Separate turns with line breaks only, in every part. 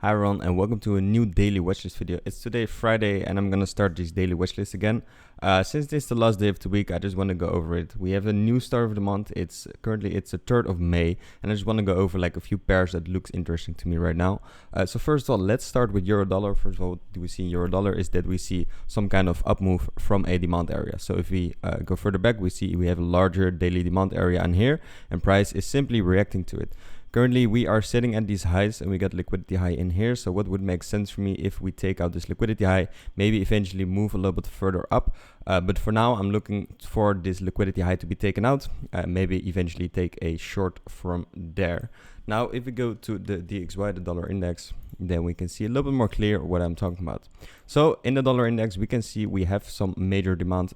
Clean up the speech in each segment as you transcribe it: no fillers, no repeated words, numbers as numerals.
Hi everyone and welcome to a new daily watchlist video. It's today Friday and I'm gonna start this daily watchlist again. Since this is the last day of the week, I just want to go over it. We have a new start of the month. It's the 3rd of May and I just want to go over like a few pairs that looks interesting to me right now. So first of all, let's start with euro dollar. First of all, what do we see in euro dollar is that we see some kind of up move from a demand area. So if we go further back, we see we have a larger daily demand area in here and price is simply reacting to it. Currently, we are sitting at these highs and we got liquidity high in here. So what would make sense for me if we take out this liquidity high, maybe eventually move a little bit further up. But for now, I'm looking for this liquidity high to be taken out, maybe eventually take a short from there. Now, if we go to the DXY, the dollar index, then we can see a little bit more clear what I'm talking about. So in the dollar index, we can see we have some major demand,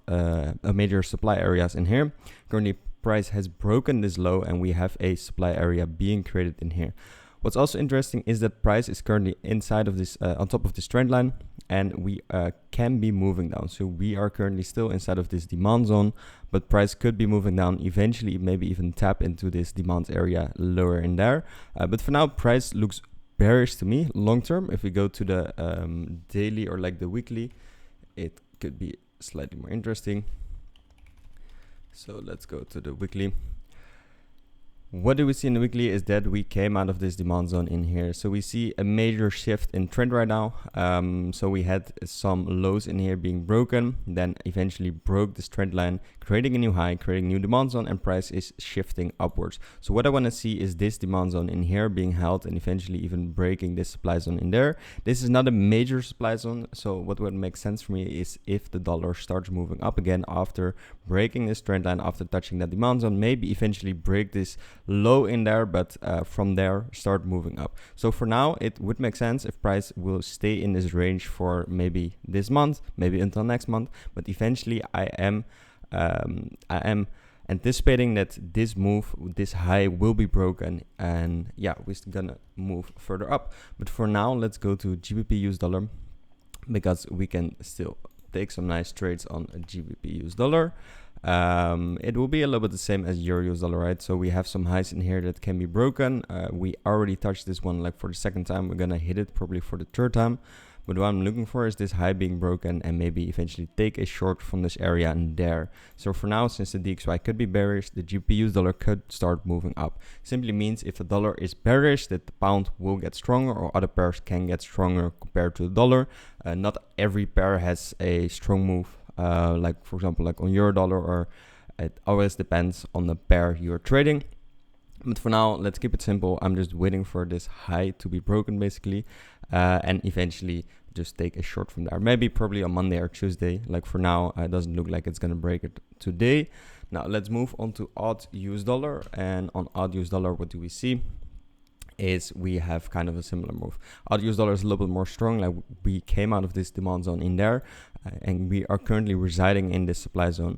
major supply areas in here. Currently, price has broken this low and we have a supply area being created in here. What's also interesting is that price is currently inside of this, on top of this trend line, and we can be moving down. So we are currently still inside of this demand zone, but price could be moving down eventually, maybe even tap into this demand area lower in there. But for now, price looks bearish to me long term. If we go to the daily or like the weekly, it could be slightly more interesting. So let's go to the weekly. What do we see in the weekly is that we came out of this demand zone in here. So we see a major shift in trend right now. So we had some lows in here being broken, then eventually broke this trend line, creating a new high, creating new demand zone, and price is shifting upwards. So what I want to see is this demand zone in here being held and eventually even breaking this supply zone in there. This is not a major supply zone. So what would make sense for me is if the dollar starts moving up again after breaking this trend line, after touching that demand zone, maybe eventually break this low in there, but from there start moving up. So for now, it would make sense if price will stay in this range for maybe this month, maybe until next month, but eventually I am anticipating that this move, this high will be broken, and yeah, we're gonna move further up. But for now, let's go to GBPUSD because we can still take some nice trades on GBPUSD. It will be a little bit the same as EURUSD, right? So we have some highs in here that can be broken. We already touched this one like for the second time. We're gonna hit it probably for the third time. But what I'm looking for is this high being broken and maybe eventually take a short from this area and there. So for now, since the DXY could be bearish, the GBPUSD could start moving up. Simply means if the dollar is bearish, that the pound will get stronger or other pairs can get stronger compared to the dollar. Not every pair has a strong move. Like for example, like on EURUSD, or it always depends on the pair you're trading. But for now, let's keep it simple. I'm just waiting for this high to be broken basically, and eventually just take a short from there. Maybe probably on Monday or Tuesday. Like for now, it doesn't look like it's gonna break it today. Now let's move on to AUDUSD, and on AUDUSD, what do we see? Is we have kind of a similar move. AUDUSD is a little bit more strong. Like we came out of this demand zone in there, and we are currently residing in this supply zone.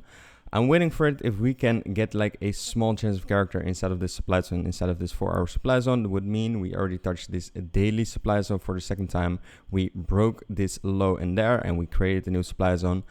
I'm waiting for it. If we can get like a small change of character inside of this supply zone, inside of this 4-hour supply zone, that would mean we already touched this daily supply zone for the second time. We broke this low in there and we created a new supply zone.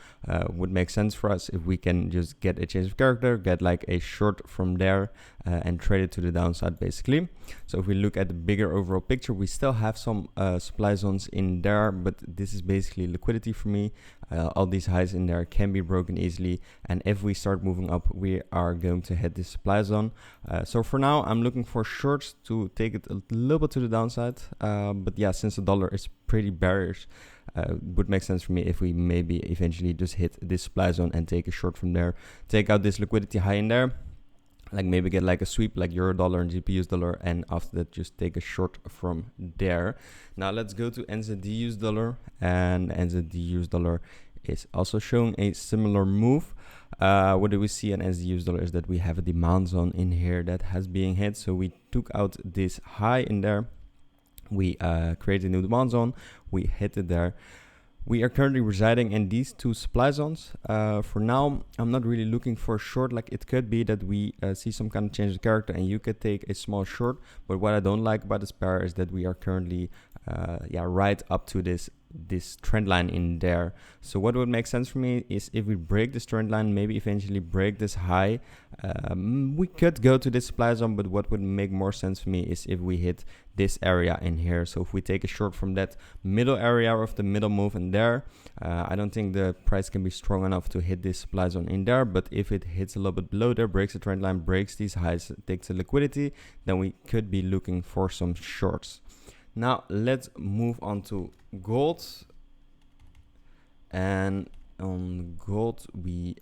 Would make sense for us if we can just get a change of character, get like a short from there, and trade it to the downside basically. So if we look at the bigger overall picture, we still have some supply zones in there, but this is basically liquidity for me. All these highs in there can be broken easily, and if we start moving up, we are going to hit this supply zone. So for now, I'm looking for shorts to take it a little bit to the downside. But yeah, since the dollar is pretty bearish, would make sense for me if we maybe eventually just hit this supply zone and take a short from there, take out this liquidity high in there, like maybe get like a sweep like EURUSD and GBPUSD, and after that just take a short from there. Now let's go to NZDUSD, and NZDUSD is also showing a similar move. What do we see on NZDUSD is that we have a demand zone in here that has been hit. So we took out this high in there, we created a new demand zone, we hit it there. We are currently residing in these two supply zones. For now, I'm not really looking for a short. Like it could be that we see some kind of change of character and you could take a small short. But what I don't like about this pair is that we are currently right up to this this trend line in there. So what would make sense for me is if we break this trend line, maybe eventually break this high, we could go to this supply zone, but what would make more sense for me is if we hit this area in here. So if we take a short from that middle area of the middle move in there, I don't think the price can be strong enough to hit this supply zone in there, but if it hits a little bit below there, breaks the trend line, breaks these highs, takes the liquidity, then we could be looking for some shorts. Now let's move on to gold. And on gold, we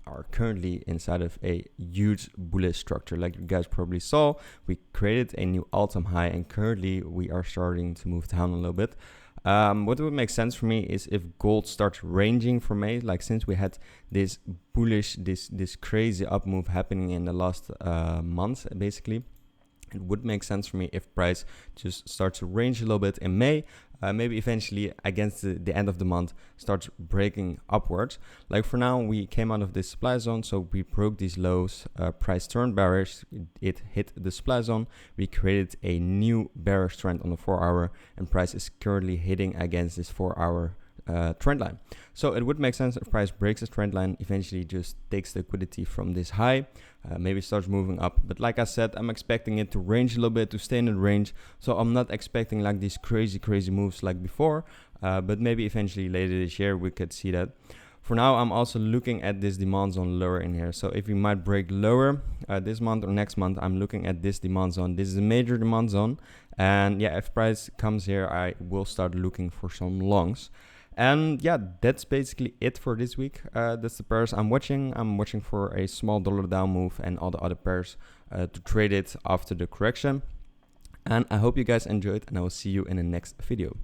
are currently inside of a huge bullish structure. Like you guys probably saw, we created a new all-time high, and currently we are starting to move down a little bit. What would make sense for me is if gold starts ranging for me, like since we had this bullish, this crazy up move happening in the last month, basically. It would make sense for me if price just starts to range a little bit in May, maybe eventually against the end of the month starts breaking upwards. Like for now, we came out of this supply zone, so we broke these lows, price turned bearish, it hit the supply zone, we created a new bearish trend on the 4-hour, and price is currently hitting against this 4-hour trend line. So it would make sense if price breaks this trend line, eventually just takes the liquidity from this high, maybe starts moving up. But like I said, I'm expecting it to range a little bit, to stay in the range. So I'm not expecting like these crazy moves like before, but maybe eventually later this year we could see that. For now, I'm also looking at this demand zone lower in here. So if we might break lower this month or next month, I'm looking at this demand zone. This is a major demand zone. And yeah, if price comes here, I will start looking for some longs. And yeah, that's basically it for this week. That's the pairs I'm watching. I'm watching for a small dollar down move and all the other pairs to trade it after the correction. And I hope you guys enjoyed, and I will see you in the next video.